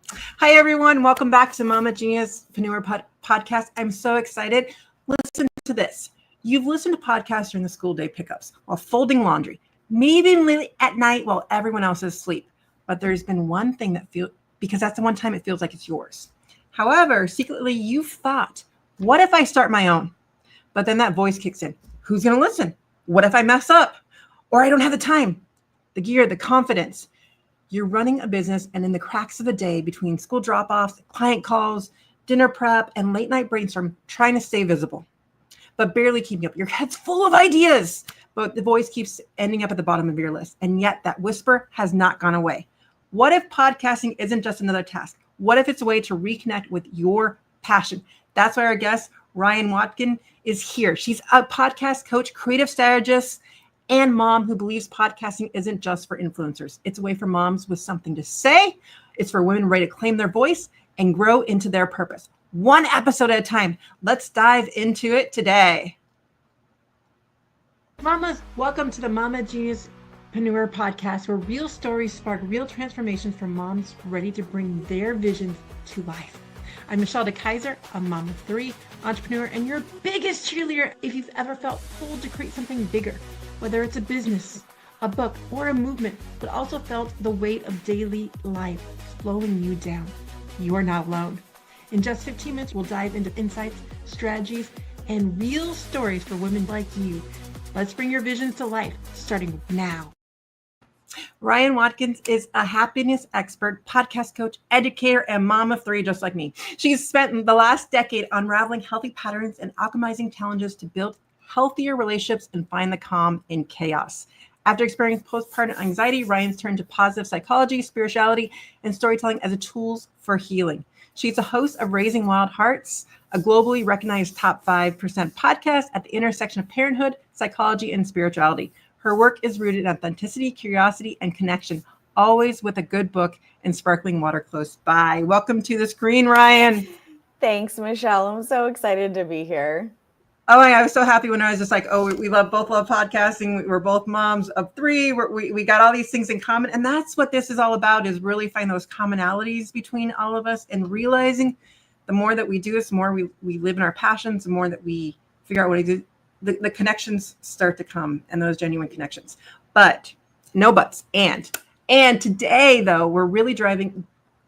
Hi, everyone. Welcome back to Mama Genius Preneur Podcast. I'm so excited. Listen to this. You've listened to podcasts during the school day pickups while folding laundry, maybe late at night while everyone else is asleep. But there's been one thing because that's the one time it feels like it's yours. However, secretly you've thought, what if I start my own? But then that voice kicks in. Who's going to listen? What if I mess up? Or I don't have the time, the gear, the confidence? You're running a business, and in the cracks of the day between school drop-offs, client calls, dinner prep, and late night brainstorm, trying to stay visible, but barely keeping up. Your head's full of ideas, but the voice keeps ending up at the bottom of your list. And yet that whisper has not gone away. What if podcasting isn't just another task? What if it's a way to reconnect with your passion? That's why our guest, Ryann Watkin, is here. She's a podcast coach, creative strategist, and mom who believes podcasting isn't just for influencers. It's a way for moms with something to say. It's for women ready to claim their voice and grow into their purpose. One episode at a time. Let's dive into it today. Mamas, welcome to the Mama Genius Preneur Podcast, where real stories spark real transformations for moms ready to bring their visions to life. I'm Michelle DeKaiser, a mom of 3, entrepreneur, and your biggest cheerleader if you've ever felt pulled to create something bigger. Whether it's a business, a book, or a movement, but also felt the weight of daily life slowing you down. You are not alone. In just 15 minutes, we'll dive into insights, strategies, and real stories for women like you. Let's bring your visions to life, starting now. Ryann Watkin is a happiness expert, podcast coach, educator, and mom of 3, just like me. She's spent the last decade unraveling healthy patterns and alchemizing challenges to build healthier relationships and find the calm in chaos. After experiencing postpartum anxiety, Ryan's turned to positive psychology, spirituality, and storytelling as a tools for healing. She's a host of Raising Wild Hearts, a globally recognized top 5% podcast at the intersection of parenthood, psychology, and spirituality. Her work is rooted in authenticity, curiosity, and connection, always with a good book and sparkling water close by. Welcome to the screen, Ryann. Thanks, Michelle. I'm so excited to be here. Oh my God, I was so happy when I was just like, oh, we both love podcasting. We're both moms of 3. We got all these things in common. And that's what this is all about, is really find those commonalities between all of us and realizing the more that we do this, the more we live in our passions, the more that we figure out what it is, the connections start to come, and those genuine connections. But no buts. And today, though, we're really driving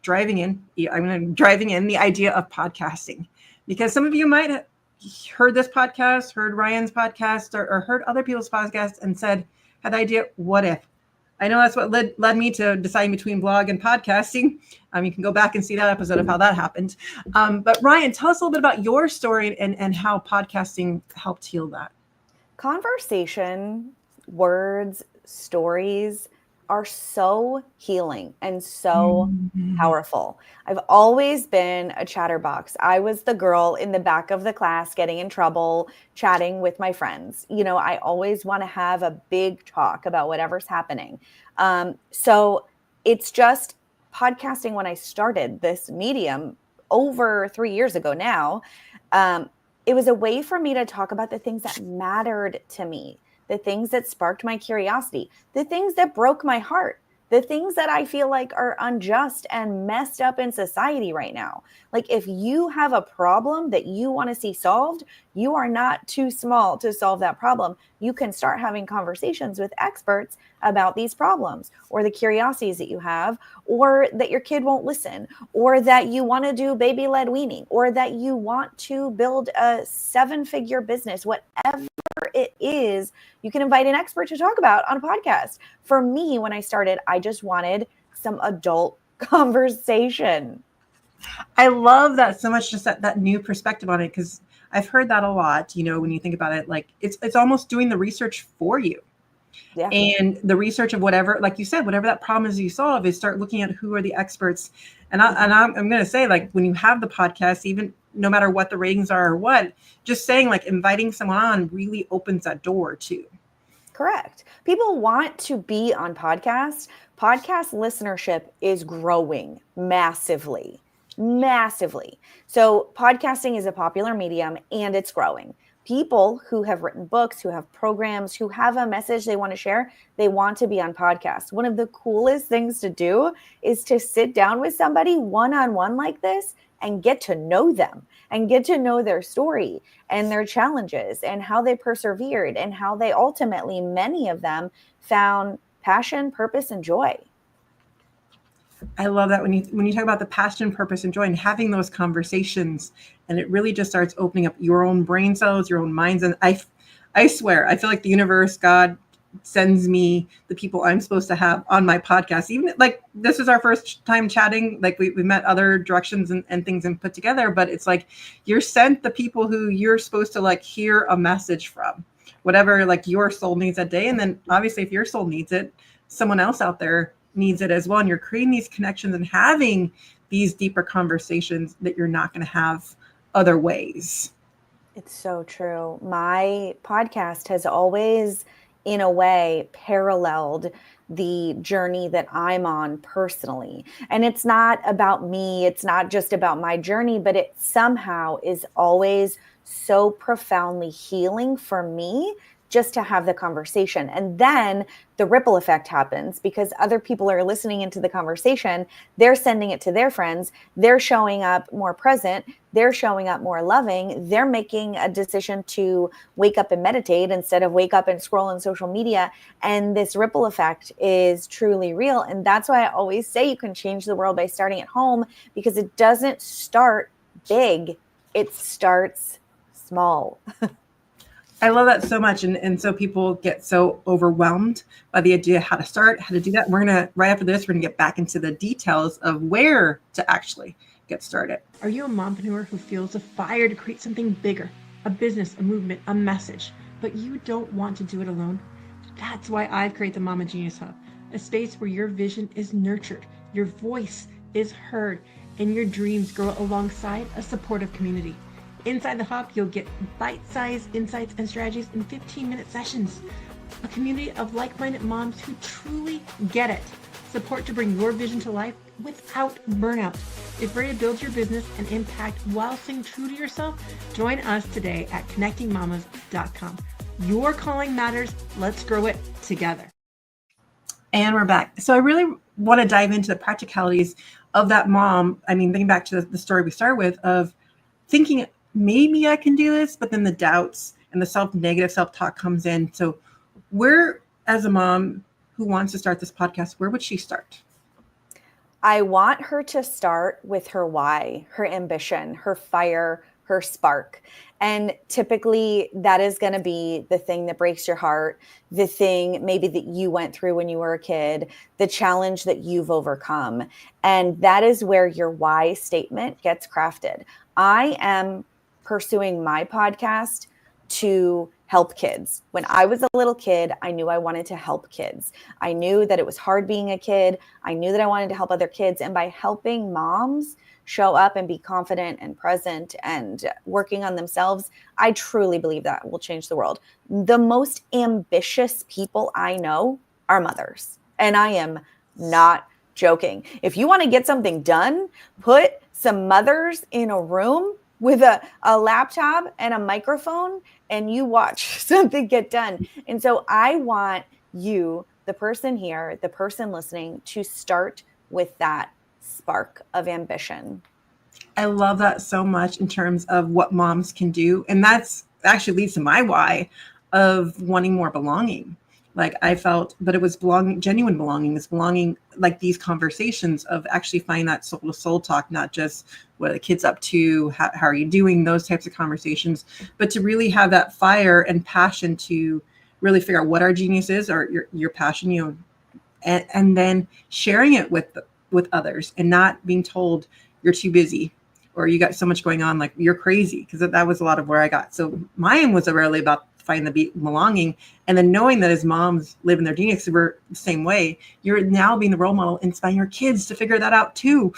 in the idea of podcasting, because some of you might have heard this podcast, heard Ryan's podcast, or heard other people's podcasts and had the idea, what if? I know that's what led me to deciding between blog and podcasting. You can go back and see that episode of how that happened. But Ryann, tell us a little bit about your story and how podcasting helped heal that. Conversation, words, stories are so healing and so powerful. I've always been a chatterbox. I was the girl in the back of the class getting in trouble, chatting with my friends. You know, I always want to have a big talk about whatever's happening. So it's just podcasting. When I started this medium over 3 years ago now, it was a way for me to talk about the things that mattered to me, the things that sparked my curiosity, the things that broke my heart, the things that I feel like are unjust and messed up in society right now. Like, if you have a problem that you want to see solved, you are not too small to solve that problem. You can start having conversations with experts about these problems, or the curiosities that you have, or that your kid won't listen, or that you want to do baby-led weaning, or that you want to build a 7-figure business. Whatever it is, you can invite an expert to talk about on a podcast. For me, when I started, I just wanted some adult conversation. I love that so much, just that new perspective on it, because I've heard that a lot. You know, when you think about it, like it's almost doing the research for you. Yeah. And the research of whatever, like you said, whatever that problem is you solve, is start looking at who are the experts. And I'm going to say, like, when you have the podcast, even no matter what the ratings are or what, just saying, like, inviting someone on really opens that door too. Correct. People want to be on podcasts. Podcast listenership is growing massively. So podcasting is a popular medium and it's growing. people who have written books, who have programs, who have a message they want to share, they want to be on podcasts. One of the coolest things to do is to sit down with somebody one-on-one like this and get to know them and get to know their story and their challenges and how they persevered and how they ultimately, many of them, found passion, purpose, and joy. I love that when you talk about the passion, purpose, and joy and having those conversations, and it really just starts opening up your own brain cells, your own minds. And I swear, I feel like the universe, God sends me the people I'm supposed to have on my podcast. Even like this is our first time chatting, like we met other directions and things and put together, but it's like you're sent the people who you're supposed to like hear a message from, whatever like your soul needs that day. And then obviously if your soul needs it, someone else out there needs it as well. And you're creating these connections and having these deeper conversations that you're not going to have other ways. It's so true. My podcast has always, in a way, paralleled the journey that I'm on personally. And it's not about me. It's not just about my journey, but it somehow is always so profoundly healing for me just to have the conversation. And then the ripple effect happens because other people are listening into the conversation. They're sending it to their friends. They're showing up more present. They're showing up more loving. They're making a decision to wake up and meditate instead of wake up and scroll on social media. And this ripple effect is truly real. And that's why I always say you can change the world by starting at home, because it doesn't start big. It starts small. I love that so much. And so people get so overwhelmed by the idea of how to start, how to do that. We're going to, right after this, we're going to get back into the details of where to actually get started. Are you a mompreneur who feels a fire to create something bigger, a business, a movement, a message, but you don't want to do it alone? That's why I've created the Mama Genius Hub, a space where your vision is nurtured, your voice is heard, and your dreams grow alongside a supportive community. Inside the hub, you'll get bite-sized insights and strategies in 15-minute sessions. A community of like-minded moms who truly get it. Support to bring your vision to life without burnout. If ready to build your business and impact while staying true to yourself, join us today at connectingmamas.com. Your calling matters. Let's grow it together. And we're back. So I really want to dive into the practicalities of that mom. I mean, thinking back to the story we started with of thinking, maybe I can do this, but then the doubts and the negative self-talk comes in. So where, as a mom who wants to start this podcast, where would she start? I want her to start with her why, her ambition, her fire, her spark. And typically that is going to be the thing that breaks your heart, the thing maybe that you went through when you were a kid, the challenge that you've overcome. And that is where your why statement gets crafted. I am pursuing my podcast to help kids. When I was a little kid, I knew I wanted to help kids. I knew that it was hard being a kid. I knew that I wanted to help other kids. And by helping moms show up and be confident and present and working on themselves, I truly believe that will change the world. The most ambitious people I know are mothers. And I am not joking. If you want to get something done, put some mothers in a room with a laptop and a microphone and you watch something get done. And so I want you, the person here, the person listening, to start with that spark of ambition. I love that so much in terms of what moms can do. And that's actually leads to my why of wanting more belonging. Like I felt, but it was genuine belonging. It's belonging, like these conversations of actually finding that soul to soul talk, not just what are the kids up to, how are you doing, those types of conversations, but to really have that fire and passion to really figure out what our genius is or your passion, and then sharing it with others and not being told you're too busy or you got so much going on, like you're crazy, because that was a lot of where I got. So mine was really about finding the belonging, and then knowing that as moms live in their genius, we're the same way. You're now being the role model, inspiring your kids to figure that out too.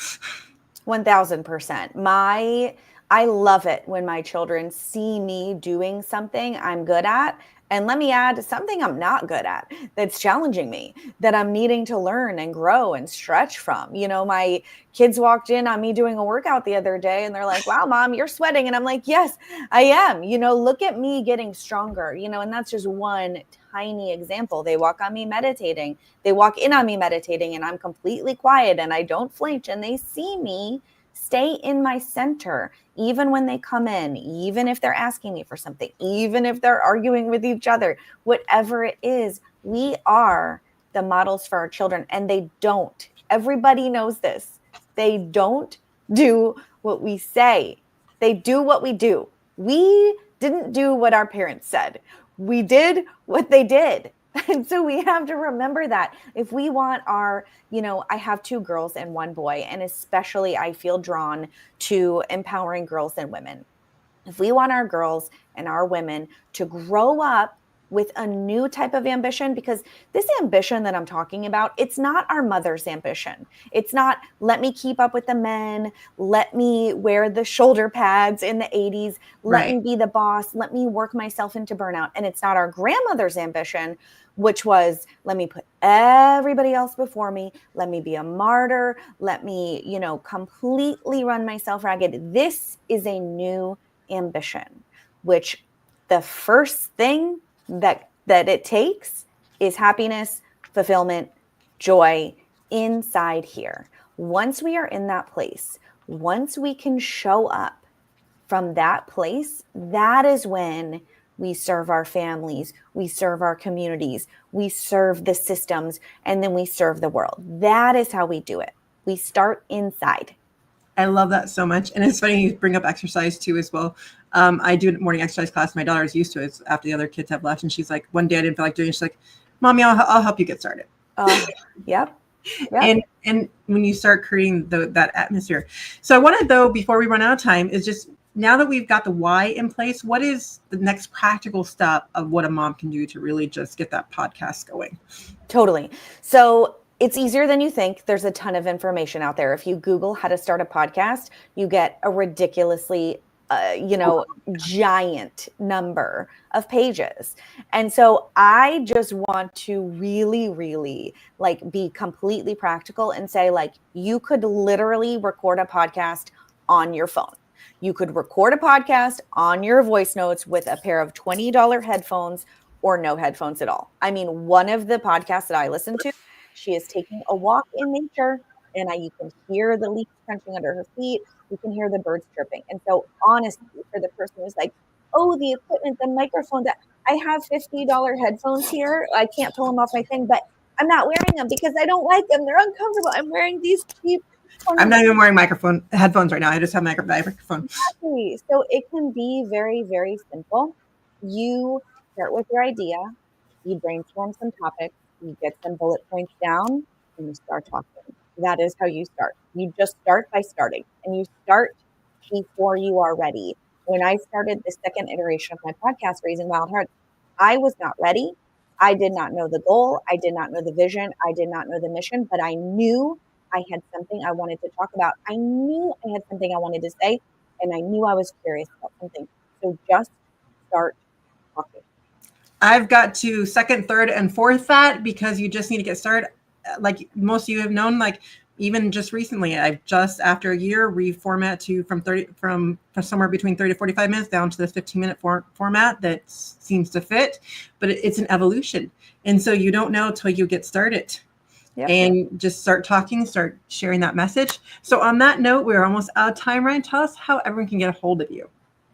1000%. I love it when my children see me doing something I'm good at And let me add something I'm not good at that's challenging me, that I'm needing to learn and grow and stretch from. My kids walked in on me doing a workout the other day and they're like, wow, mom, you're sweating. And I'm like, yes, I am. Look at me getting stronger, and that's just one tiny example. They walk on me meditating. They walk in on me meditating and I'm completely quiet and I don't flinch and they see me stay in my center, even when they come in, even if they're asking me for something, even if they're arguing with each other, whatever it is, we are the models for our children. And they don't. Everybody knows this. They don't do what we say. They do what we do. We didn't do what our parents said. We did what they did. And so we have to remember that if we want our, I have 2 girls and 1 boy, and especially I feel drawn to empowering girls and women. If we want our girls and our women to grow up with a new type of ambition, because this ambition that I'm talking about, it's not our mother's ambition. It's not, let me keep up with the men, let me wear the shoulder pads in the 80s, let me be the boss, let me work myself into burnout. And it's not our grandmother's ambition, which was, let me put everybody else before me, let me be a martyr, let me, completely run myself ragged. This is a new ambition, which the first thing that it takes is happiness, fulfillment, joy inside here. Once we are in that place, once we can show up from that place, that is when we serve our families, we serve our communities, we serve the systems, and then we serve the world. That is how we do it. We start inside. I love that so much. And it's funny you bring up exercise too as well. I do a morning exercise class. My daughter's used to it after the other kids have left. And she's like, one day I didn't feel like doing it. She's like, Mommy, I'll help you get started. Yep. And when you start creating that atmosphere. So I wanted, though, before we run out of time, is just now that we've got the why in place, what is the next practical step of what a mom can do to really just get that podcast going? Totally. So it's easier than you think. There's a ton of information out there. If you Google how to start a podcast, you get a ridiculously, giant number of pages. And so I just want to really, really be completely practical and say, you could literally record a podcast on your phone. You could record a podcast on your voice notes with a pair of $20 headphones or no headphones at all. I mean, one of the podcasts that I listen to, she is taking a walk in nature and you can hear the leaves crunching under her feet. You can hear the birds chirping. And so honestly, for the person who's like, oh, the equipment, the microphone, that I have $50 headphones here. I can't pull them off my thing, but I'm not wearing them because I don't like them. They're uncomfortable. I'm wearing these cheap. I'm not even wearing headphones right now. I just have microphone. Exactly. So it can be very, very simple. You start with your idea, you brainstorm some topics, you get some bullet points down, and you start talking. That is how you start. You just start by starting, and you start before you are ready. When I started the second iteration of my podcast, Raising Wild Hearts, I was not ready. I did not know the goal. I did not know the vision. I did not know the mission, but I knew I had something I wanted to talk about. I knew I had something I wanted to say, and I knew I was curious about something. So just start talking. I've got to second, third, and fourth that because you just need to get started. Like most of you have known, even just recently, I've just after a year reformat from somewhere between 30 to 45 minutes down to this 15-minute format that seems to fit, but it's an evolution. And so you don't know till you get started. Yep. And just start talking, start sharing that message. So on that note, we're almost out of time. Ryann, tell us how everyone can get a hold of you.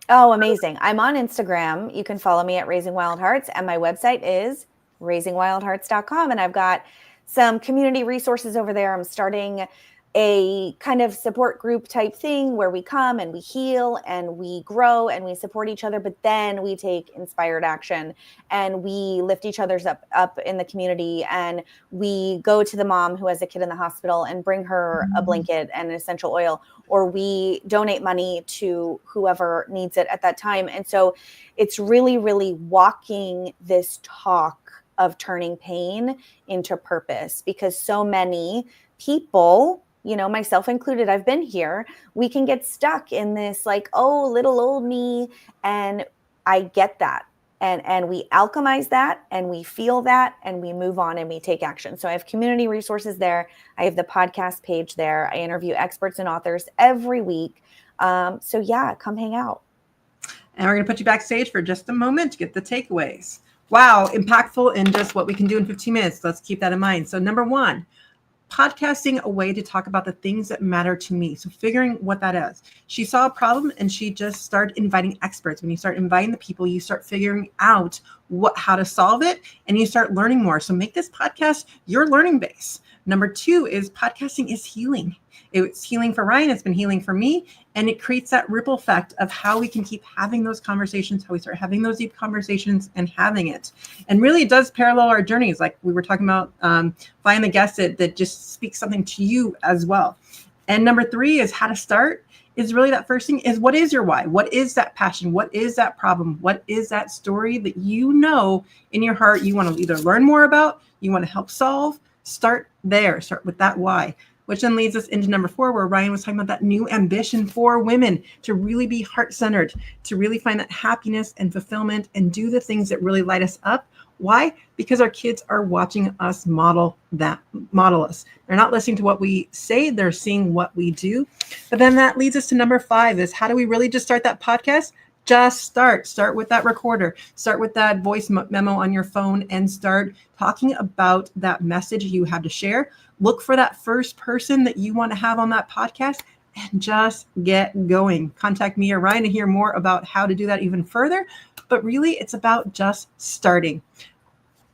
Oh, amazing. I'm on Instagram. You can follow me at Raising Wild Hearts, and my website is raisingwildhearts.com. And I've got some community resources over there. I'm starting a kind of support group type thing where we come and we heal and we grow and we support each other, but then we take inspired action and we lift each other's up in the community, and we go to the mom who has a kid in the hospital and bring her a blanket and an essential oil, or we donate money to whoever needs it at that time. And so it's really, really walking this talk of turning pain into purpose, because so many people, myself included, I've been here, we can get stuck in this oh, little old me. And I get that. and we alchemize that and we feel that and we move on and we take action. So I have community resources there. I have the podcast page there. I interview experts and authors every week. So yeah, come hang out. And we're going to put you backstage for just a moment to get the takeaways. Wow, impactful in just what we can do in 15 minutes. Let's keep that in mind. So number one, podcasting a way to talk about the things that matter to me. So figuring what that is. She saw a problem and she just started inviting experts. When you start inviting the people, you start figuring out how to solve it, and you start learning more. So make this podcast your learning base. Number two is podcasting is healing. It's healing for Ryann. It's been healing for me. And it creates that ripple effect of how we can keep having those conversations, how we start having those deep conversations and having it. And really, it does parallel our journeys. Like we were talking about, find the guest that just speaks something to you as well. And number three is how to start. Is really that first thing is, what is your why? What is that passion? What is that problem? What is that story that you know in your heart you want to either learn more about, you want to help solve? Start there. Start with that why. Which then leads us into number four, where Ryann was talking about that new ambition for women to really be heart-centered, to really find that happiness and fulfillment and do the things that really light us up. Why? Because our kids are watching us model us. They're not listening to what we say, they're seeing what we do. But then that leads us to number five is, how do we really just start that podcast? Just start with that recorder, start with that voice memo on your phone and start talking about that message you have to share. Look for that first person that you want to have on that podcast and just get going. Contact me or Ryann to hear more about how to do that even further. But really, it's about just starting.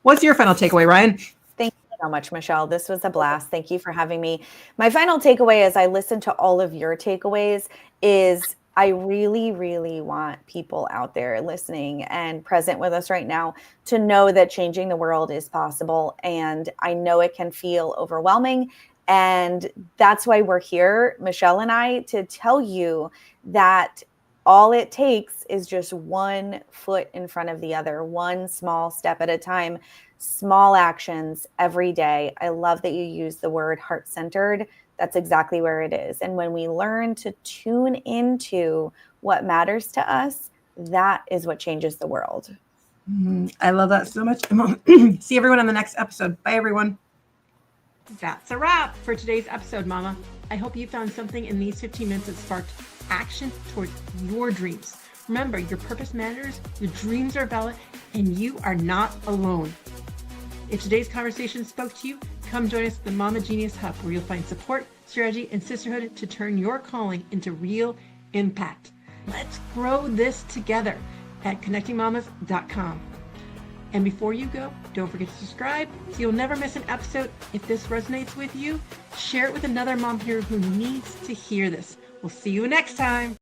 What's your final takeaway, Ryann? Thank you so much, Michelle. This was a blast. Thank you for having me. My final takeaway, as I listen to all of your takeaways, is I really, really want people out there listening and present with us right now to know that changing the world is possible. And I know it can feel overwhelming. And that's why we're here, Michelle and I, to tell you that all it takes is just one foot in front of the other, one small step at a time, small actions every day. I love that you use the word heart-centered. That's exactly where it is. And when we learn to tune into what matters to us, that is what changes the world. I love that so much. See everyone on the next episode. Bye, everyone. That's a wrap for today's episode, Mama. I hope you found something in these 15 minutes that sparked action towards your dreams. Remember, your purpose matters, your dreams are valid, and you are not alone. If today's conversation spoke to you, come join us at the Mama Genius Hub, where you'll find support, strategy, and sisterhood to turn your calling into real impact. Let's grow this together at connectingmamas.com. And before you go, don't forget to subscribe so you'll never miss an episode. If this resonates with you, share it with another mom here who needs to hear this. We'll see you next time.